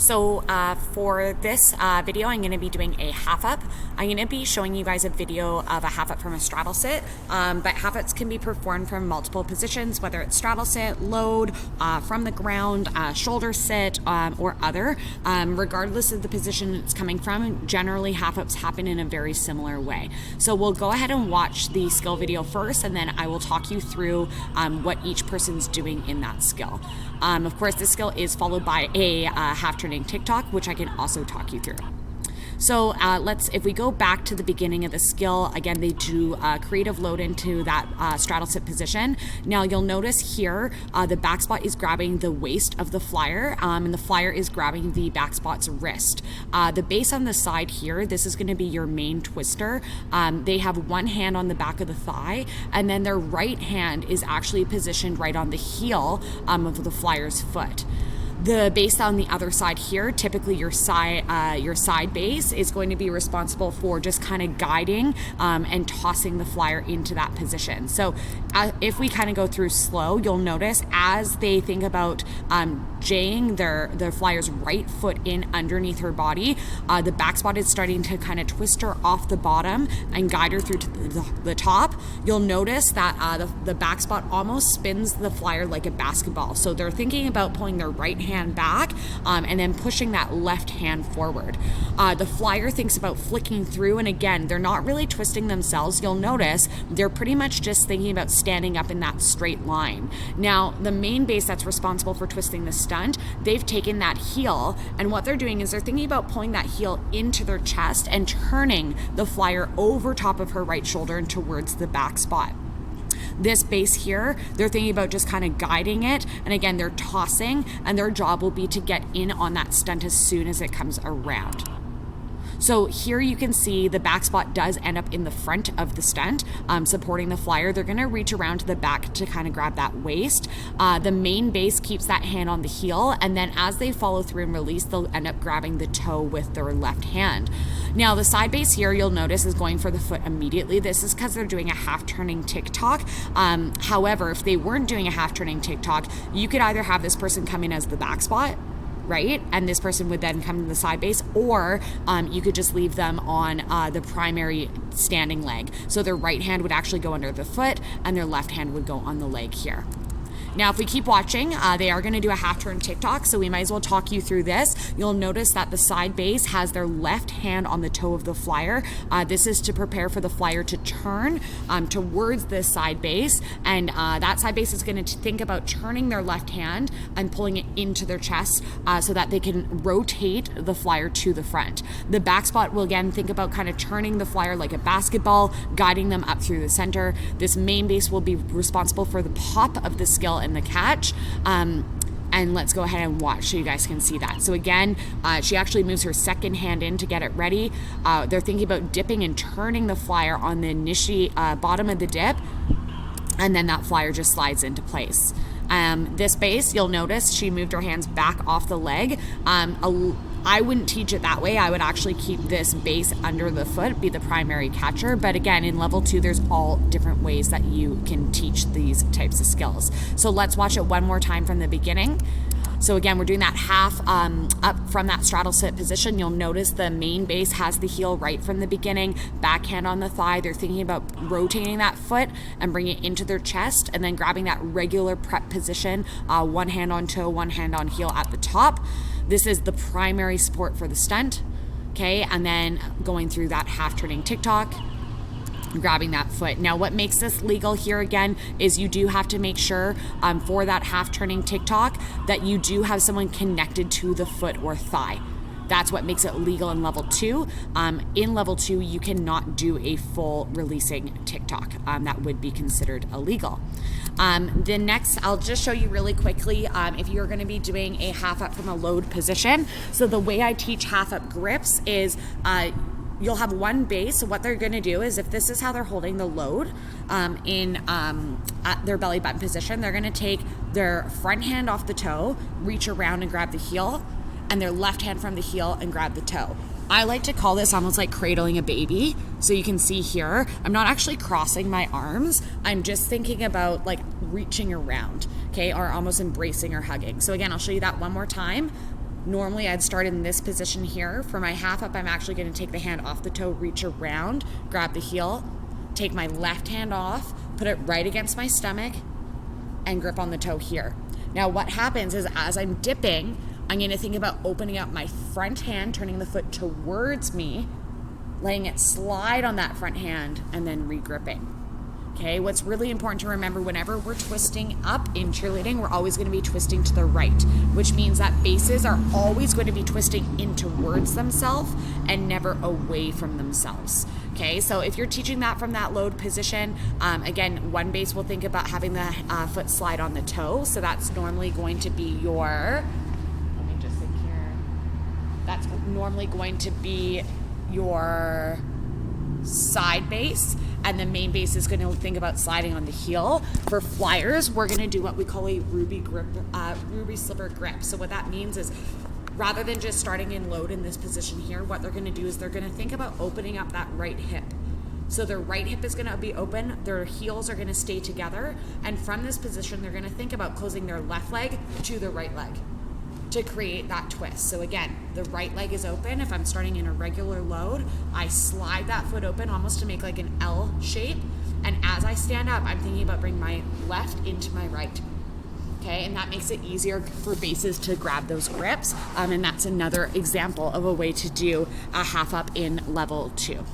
So for this video, I'm going to be doing a half up. I'm going to be showing you guys a video of a half up from a straddle sit, but half ups can be performed from multiple positions, whether it's straddle sit, load, from the ground, shoulder sit, or other. Regardless of the position it's coming from, generally half ups happen in a very similar way. So we'll go ahead and watch the skill video first, and then I will talk you through what each person's doing in that skill. Of course, this skill is followed by a half turning tick-tock, which I can also talk you through. So if we go back to the beginning of the skill, again, they do creative load into that straddle sit position. Now you'll notice here, the back spot is grabbing the waist of the flyer, and the flyer is grabbing the back spot's wrist. The base on the side here, this is gonna be your main twister. They have one hand on the back of the thigh, and then their right hand is actually positioned right on the heel of the flyer's foot. The base on the other side here, typically your side base, is going to be responsible for just kind of guiding and tossing the flyer into that position. So if we kind of go through slow, you'll notice as they think about jaying their flyer's right foot in underneath her body, the back spot is starting to kind of twist her off the bottom and guide her through to the top. You'll notice that the back spot almost spins the flyer like a basketball. So they're thinking about pulling their right hand back and then pushing that left hand forward. The flyer thinks about flicking through, and again, they're not really twisting themselves. You'll notice they're pretty much just thinking about standing up in that straight line. Now, the main base that's responsible for twisting the stunt, they've taken that heel, and what they're doing is they're thinking about pulling that heel into their chest and turning the flyer over top of her right shoulder and towards the back spot. This base here, they're thinking about just kind of guiding it, and again, they're tossing, and their job will be to get in on that stunt as soon as it comes around. So here you can see the back spot does end up in the front of the stunt, supporting the flyer. They're gonna reach around to the back to kind of grab that waist. The main base keeps that hand on the heel, and then as they follow through and release, they'll end up grabbing the toe with their left hand. Now the side base here, you'll notice, is going for the foot immediately. This is because they're doing a half turning tick-tock. However, if they weren't doing a half turning tick-tock, you could either have this person come in as the back spot, right? And this person would then come to the side base, or you could just leave them on the primary standing leg. So their right hand would actually go under the foot, and their left hand would go on the leg here. Now, if we keep watching, they are going to do a half turn tick-tock, so we might as well talk you through this. You'll notice that the side base has their left hand on the toe of the flyer. This is to prepare for the flyer to turn towards this side base, and that side base is going to think about turning their left hand and pulling it into their chest so that they can rotate the flyer to the front. The back spot will again think about kind of turning the flyer like a basketball, guiding them up through the center. This main base will be responsible for the pop of the skill and the catch. And let's go ahead and watch so you guys can see that. So again, she actually moves her second hand in to get it ready. They're thinking about dipping and turning the flyer on the bottom of the dip, and then that flyer just slides into place. This base, you'll notice she moved her hands back off the leg. I wouldn't teach it that way. I would actually keep this base under the foot, be the primary catcher. But again, in level 2, there's all different ways that you can teach these types of skills. So let's watch it one more time from the beginning. So again, we're doing that half up from that straddle sit position. You'll notice the main base has the heel right from the beginning, backhand on the thigh. They're thinking about rotating that foot and bringing it into their chest, and then grabbing that regular prep position, one hand on toe, one hand on heel at the top. This is the primary support for the stunt, okay? And then going through that half turning tick-tock, grabbing that foot. Now, what makes this legal here again is you do have to make sure for that half turning tick-tock that you do have someone connected to the foot or thigh. That's what makes it legal in level 2. In level 2, you cannot do a full releasing tick-tock. That would be considered illegal. The next, I'll just show you really quickly if you're going to be doing a half up from a load position. So the way I teach half up grips is you'll have one base. So what they're going to do is, if this is how they're holding the load at their belly button position, they're going to take their front hand off the toe, reach around and grab the heel, and their left hand from the heel and grab the toe. I like to call this almost like cradling a baby. So you can see here, I'm not actually crossing my arms. I'm just thinking about like reaching around, okay, or almost embracing or hugging. So again, I'll show you that one more time. Normally I'd start in this position here. For my half up, I'm actually going to take the hand off the toe, reach around, grab the heel, take my left hand off, put it right against my stomach, and grip on the toe here. Now what happens is as I'm dipping, I'm going to think about opening up my front hand, turning the foot towards me, letting it slide on that front hand, and then regripping. Okay, what's really important to remember whenever we're twisting up in cheerleading, we're always going to be twisting to the right, which means that bases are always going to be twisting in towards themselves and never away from themselves. Okay, so if you're teaching that from that load position, again, one base will think about having the foot slide on the toe. So that's normally going to be your, let me just think here. That's normally going to be your side base, and the main base is going to think about sliding on the heel. For flyers, we're going to do what we call a ruby slipper grip. So what that means is rather than just starting in load in this position here, what they're going to do is they're going to think about opening up that right hip. So their right hip is going to be open, their heels are going to stay together, and from this position, they're going to think about closing their left leg to the right leg to create that twist. So again, the right leg is open. If I'm starting in a regular load, I slide that foot open almost to make like an L shape. And as I stand up, I'm thinking about bringing my left into my right. Okay, and that makes it easier for bases to grab those grips. And that's another example of a way to do a half up in level 2.